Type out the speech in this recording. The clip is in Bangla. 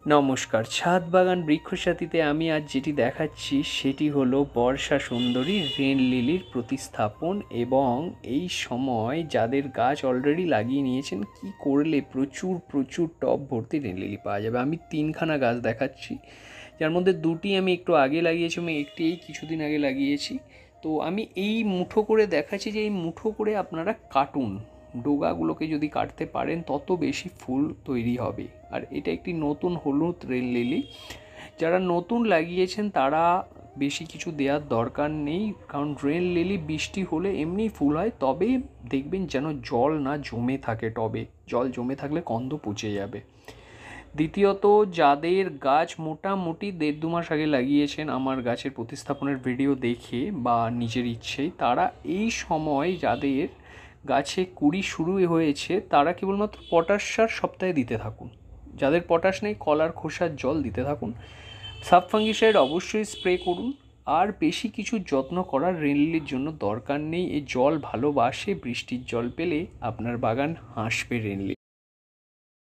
নমস্কার, ছাদ বাগান বৃক্ষসাথীতে আমি আজ যেটি দেখাচ্ছি সেটি হলো বর্ষা সুন্দরী রেন লিলির প্রতিস্থাপন। এবং এই সময় যাদের গাছ অলরেডি লাগিয়ে নিয়েছেন, কি করলে প্রচুর প্রচুর টব ভর্তি রেন লিলি পাওয়া যাবে। আমি তিনখানা গাছ দেখাচ্ছি, যার মধ্যে দুটি আমি একটু আগে লাগিয়েছি, আমি একটি এই কিছুদিন আগে লাগিয়েছি। তো আমি এই মুঠো করে দেখাচ্ছি যে এই মুঠো করে আপনারা কাটুন, ডোগাগুলোকে যদি কাটতে পারেন তত বেশি ফুল তৈরি হবে। আর এটা একটি নতুন হলুদ রেন লিলি। যারা নতুন লাগিয়েছেন তারা বেশি কিছু দেওয়ার দরকার নেই, কারণ রেন লিলি বৃষ্টি হলে এমনি ফুল হয়, তবে দেখবেন যেন জল না জমে থাকে টবে। জল জমে থাকলে কন্দ পচে যাবে। দ্বিতীয়ত, যাদের গাছ মোটামুটি 1.5-2 মাস আগে লাগিয়েছেন আমার গাছের প্রতিস্থাপনের ভিডিও দেখে বা নিজের ইচ্ছেই, তারা এই সময় যাদের গাছে কুড়ি শুরু হয়েছে তারা কেবলমাত্র পটাশ সার সপ্তাহে দিতে থাকুন। যাদের পটাশ নেই, কলার খোসার জল দিতে থাকুন। সাবফাঙ্গিসাইড অবশ্যই স্প্রে করুন। আর বেশি কিছু যত্ন করার রেন লিলির জন্য দরকার নেই। এই জল ভালোবাসে, বৃষ্টির জল পেলে আপনার বাগান হাসবে রেন লিলি।